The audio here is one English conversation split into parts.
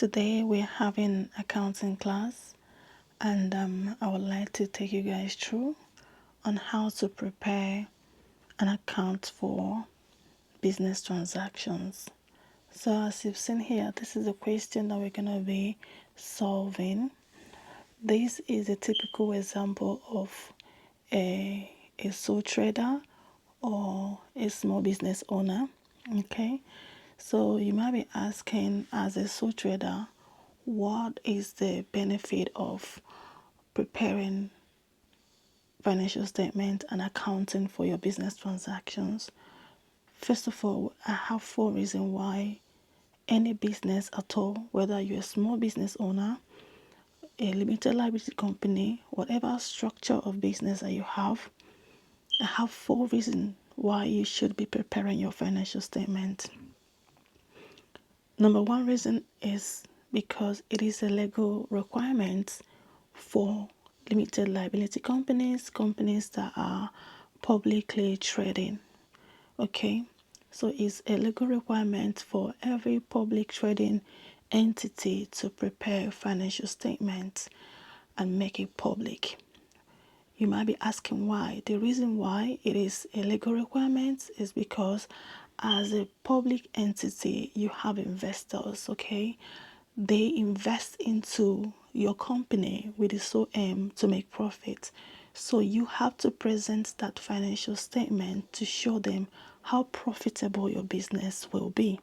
Today we're having accounting class, and I would like to take you guys through on how to prepare an account for business transactions. So as you've seen here, this is a question that we're going to be solving. This is a typical example of a sole trader or a small business owner. Okay, so you might be asking, as a sole trader, what is the benefit of preparing financial statement and accounting for your business transactions? First of all, I have 4 reasons why any business at all, whether you're a small business owner, a limited liability company, whatever structure of business that you have, I have 4 reasons why you should be preparing your financial statement. Number 1 reason is because it is a legal requirement for limited liability companies, companies that are publicly trading. Okay, so it's a legal requirement for every public trading entity to prepare financial statements and make it public. You might be asking why. The reason why it is a legal requirement is because as a public entity, you have investors, okay? They invest into your company with the sole aim to make profit. So you have to present that financial statement to show them how profitable your business will be.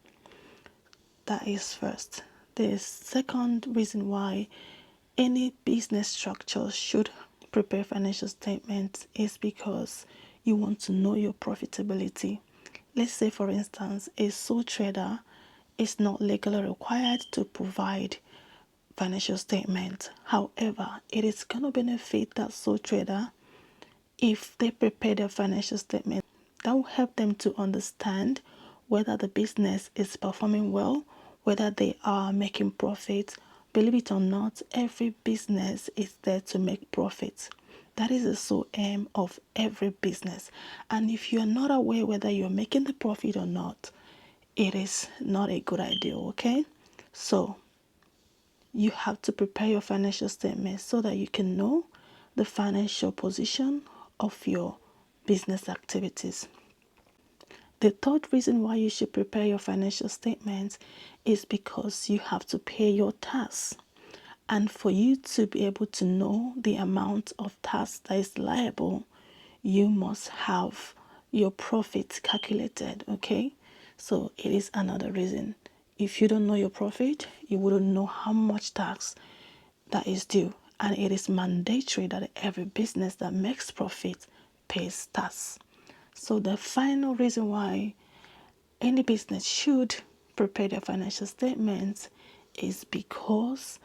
That is first. The second reason why any business structure should prepare financial statements is because you want to know your profitability. Let's say, for instance, a sole trader is not legally required to provide financial statement. However, it is going to benefit that sole trader if they prepare their financial statement. That will help them to understand whether the business is performing well, whether they are making profit. Believe it or not, every business is there to make profit. That is the sole aim of every business. And if you are not aware whether you're making the profit or not, it is not a good idea, okay? So you have to prepare your financial statement so that you can know the financial position of your business activities. The third reason why you should prepare your financial statements is because you have to pay your tax. And for you to be able to know the amount of tax that is liable, you must have your profit calculated, okay? So it is another reason. If you don't know your profit, you wouldn't know how much tax that is due. And it is mandatory that every business that makes profit pays tax. So the final reason why any business should prepare their financial statements is because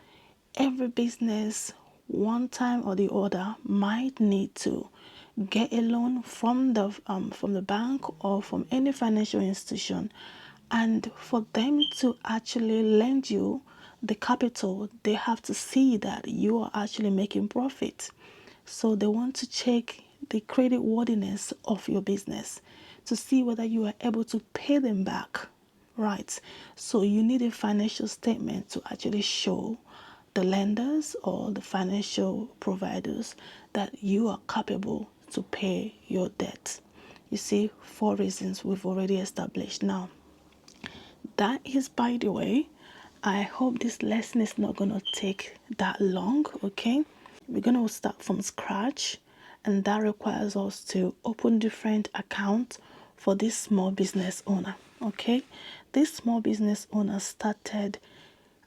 every business, one time or the other, might need to get a loan from the bank or from any financial institution, and for them to actually lend you the capital, they have to see that you are actually making profit. So they want to check the credit worthiness of your business to see whether you are able to pay them back, right? So you need a financial statement to actually show the lenders or the financial providers that you are capable to pay your debt. You see, 4 reasons we've already established. Now, that is, by the way, I hope this lesson is not going to take that long, okay? We're going to start from scratch, and that requires us to open different accounts for this small business owner, okay? This small business owner started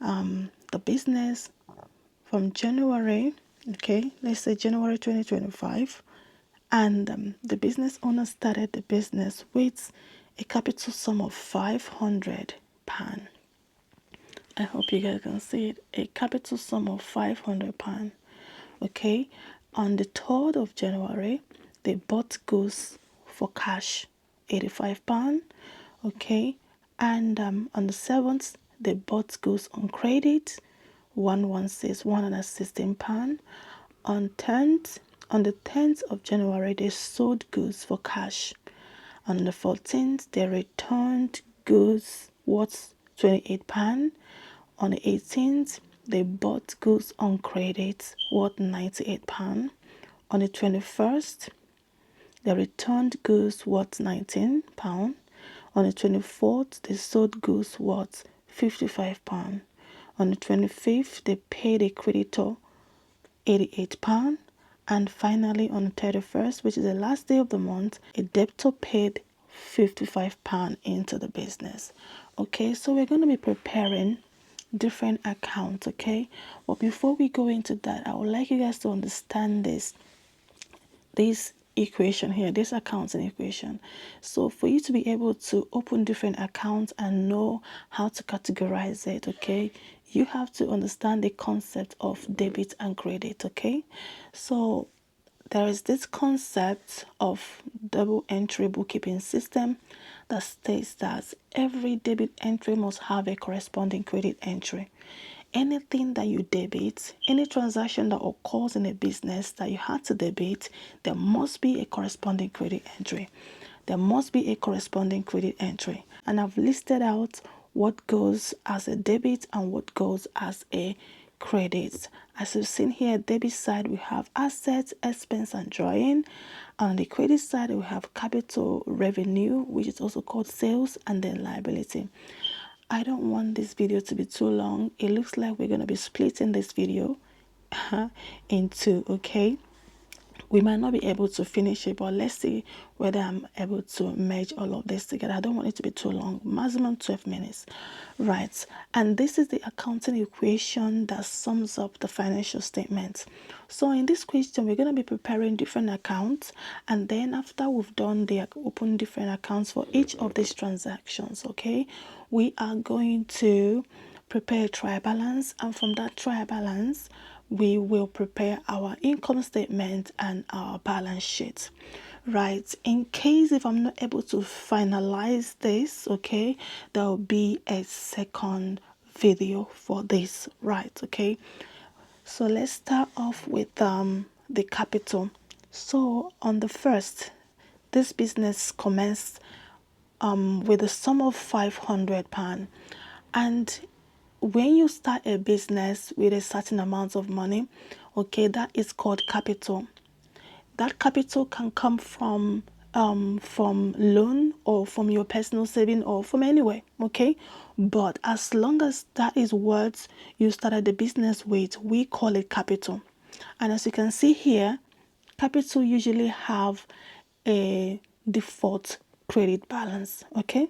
the business from January, okay? Let's say January 2025. And the business owner started the business with a capital sum of £500. I hope you guys can see it. A capital sum of £500. Okay. On the 3rd of January, they bought goods for cash, £85. Okay. And on the 7th, they bought goods on credit, £116. On the 10th of January, they sold goods for cash. On the 14th, they returned goods worth £28. On the 18th, they bought goods on credit worth £98. On the 21st, they returned goods worth £19. On the 24th, they sold goods worth £55. On the 25th, they paid a creditor £88. And finally, on the 31st, which is the last day of the month, a debtor paid £55 into the business. Okay, so we're going to be preparing different accounts. Okay, but before we go into that, I would like you guys to understand this equation here, this accounting equation. So for you to be able to open different accounts and know how to categorize it, okay, you have to understand the concept of debit and credit. Okay, so there is this concept of double entry bookkeeping system that states that every debit entry must have a corresponding credit entry. Anything that you debit, any transaction that occurs in a business that you had to debit, there must be a corresponding credit entry. There must be a corresponding credit entry. And I've listed out what goes as a debit and what goes as a credit. As you've seen here, debit side we have assets, expense and drawing. On the credit side we have capital, revenue, which is also called sales, and then liability. I don't want this video to be too long. It looks like we're going to be splitting this video in two, okay? We might not be able to finish it, but let's see whether I'm able to merge all of this together. I don't want it to be too long, maximum 12 minutes, right? And this is the accounting equation that sums up the financial statements. So in this question, we're going to be preparing different accounts, and then after we've done the open different accounts for each of these transactions, okay, we are going to prepare a trial balance, and from that trial balance we will prepare our income statement and our balance sheet, right? In case if I'm not able to finalize this, okay, there will be a second video for this, right? Okay, so let's start off with the capital. So on the first, this business commenced with a sum of £500, and when you start a business with a certain amount of money, okay, that is called capital. That capital can come from loan or from your personal saving or from anywhere, okay? But as long as that is what you started the business with, we call it capital. And as you can see here, capital usually have a default credit balance, okay?